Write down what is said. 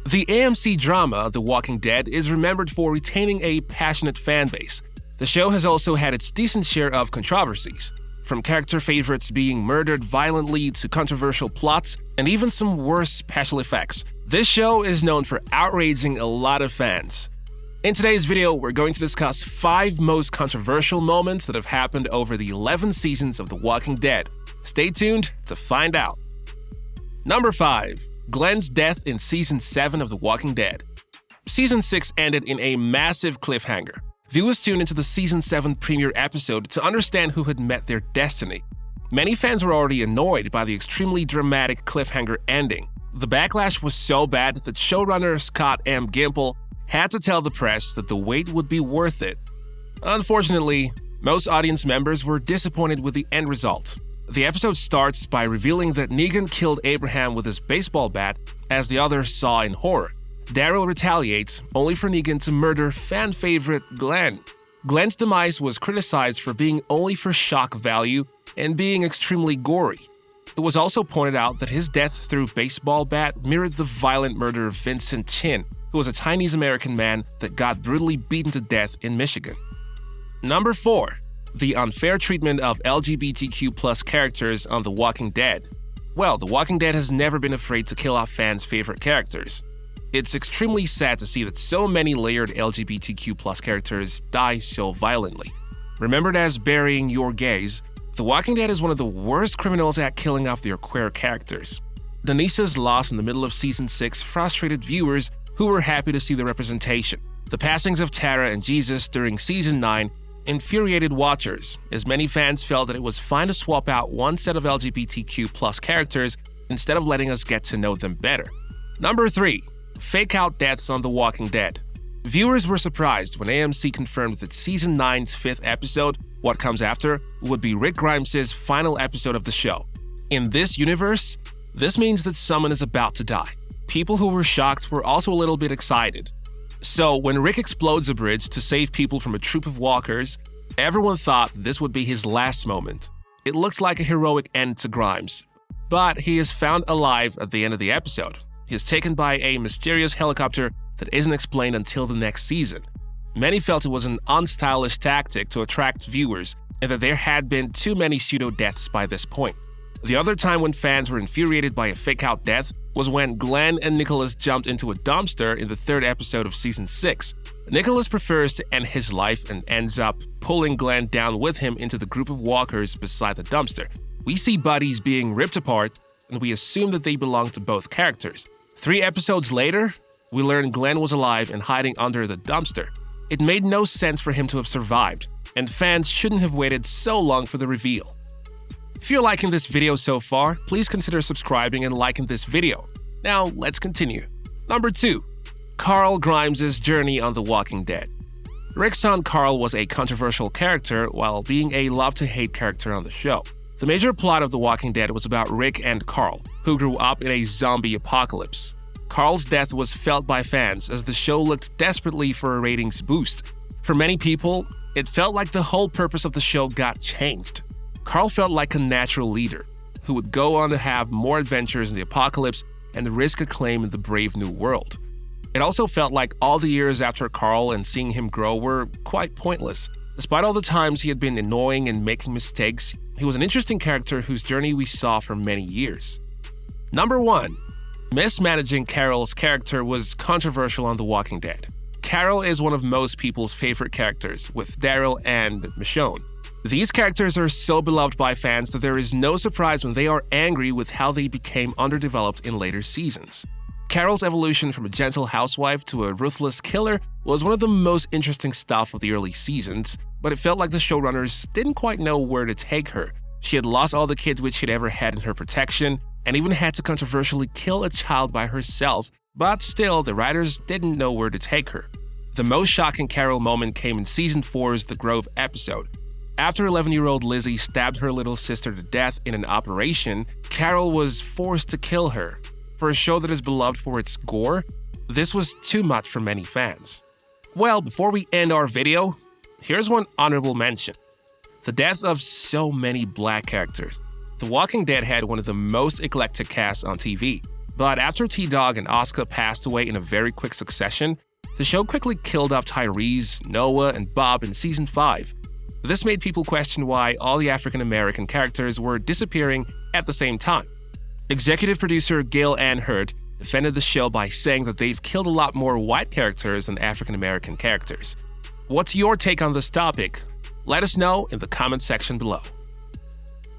The AMC drama The Walking Dead is remembered for retaining a passionate fanbase. The show has also had its decent share of controversies, from character favorites being murdered violently to controversial plots and even some worse special effects. This show is known for outraging a lot of fans. In today's video, we're going to discuss 5 most controversial moments that have happened over the 11 seasons of The Walking Dead. Stay tuned to find out. Number 5. Glenn's death in Season 7 of The Walking Dead. Season 6 ended in a massive cliffhanger. Viewers tuned into the Season 7 premiere episode to understand who had met their destiny. Many fans were already annoyed by the extremely dramatic cliffhanger ending. The backlash was so bad that showrunner Scott M. Gimple had to tell the press that the wait would be worth it. Unfortunately, most audience members were disappointed with the end result. The episode starts by revealing that Negan killed Abraham with his baseball bat, as the others saw in horror. Daryl retaliates, only for Negan to murder fan favorite Glenn. Glenn's demise was criticized for being only for shock value and being extremely gory. It was also pointed out that his death through baseball bat mirrored the violent murder of Vincent Chin, who was a Chinese-American man that got brutally beaten to death in Michigan. Number 4. The unfair treatment of LGBTQ+ characters on The Walking Dead. Well, The Walking Dead has never been afraid to kill off fans' favorite characters. It's extremely sad to see that so many layered LGBTQ+ characters die so violently. Remembered as burying your gays, The Walking Dead is one of the worst criminals at killing off their queer characters. Denise's loss in the middle of Season 6 frustrated viewers who were happy to see the representation. The passings of Tara and Jesus during Season 9 infuriated watchers, as many fans felt that it was fine to swap out one set of LGBTQ+ characters instead of letting us get to know them better. Number 3. Fake-out deaths on The Walking Dead. Viewers were surprised when AMC confirmed that Season 9's 5th episode, What Comes After, would be Rick Grimes' final episode of the show. In this universe, this means that someone is about to die. People who were shocked were also a little bit excited. So, when Rick explodes a bridge to save people from a troop of walkers, everyone thought this would be his last moment. It looked like a heroic end to Grimes. But he is found alive at the end of the episode. He is taken by a mysterious helicopter that isn't explained until the next season. Many felt it was an unstylish tactic to attract viewers and that there had been too many pseudo-deaths by this point. The other time when fans were infuriated by a fake-out death was when Glenn and Nicholas jumped into a dumpster in the 3rd episode of Season 6. Nicholas prefers to end his life and ends up pulling Glenn down with him into the group of walkers beside the dumpster. We see bodies being ripped apart, and we assume that they belong to both characters. 3 episodes later, we learn Glenn was alive and hiding under the dumpster. It made no sense for him to have survived, and fans shouldn't have waited so long for the reveal. If you're liking this video so far, please consider subscribing and liking this video. Now, let's continue. Number 2. Carl Grimes' journey on The Walking Dead. Rick's son Carl was a controversial character while being a love-to-hate character on the show. The major plot of The Walking Dead was about Rick and Carl, who grew up in a zombie apocalypse. Carl's death was felt by fans as the show looked desperately for a ratings boost. For many people, it felt like the whole purpose of the show got changed. Carl felt like a natural leader, who would go on to have more adventures in the apocalypse and risk acclaim in the brave new world. It also felt like all the years after Carl and seeing him grow were quite pointless. Despite all the times he had been annoying and making mistakes, he was an interesting character whose journey we saw for many years. Number 1. Mismanaging Carol's character was controversial on The Walking Dead. Carol is one of most people's favorite characters, with Daryl and Michonne. These characters are so beloved by fans that there is no surprise when they are angry with how they became underdeveloped in later seasons. Carol's evolution from a gentle housewife to a ruthless killer was one of the most interesting stuff of the early seasons, but it felt like the showrunners didn't quite know where to take her. She had lost all the kids which she'd ever had in her protection, and even had to controversially kill a child by herself, but still, the writers didn't know where to take her. The most shocking Carol moment came in Season 4's The Grove episode. After 11-year-old Lizzie stabbed her little sister to death in an operation, Carol was forced to kill her. For a show that is beloved for its gore, this was too much for many fans. Well, before we end our video, here's one honorable mention. The death of so many black characters. The Walking Dead had one of the most eclectic casts on TV. But after T-Dog and Oscar passed away in a very quick succession, the show quickly killed off Tyrese, Noah, and Bob in season 5. This made people question why all the African-American characters were disappearing at the same time. Executive producer Gail Ann Hurd defended the show by saying that they've killed a lot more white characters than African-American characters. What's your take on this topic? Let us know in the comment section below.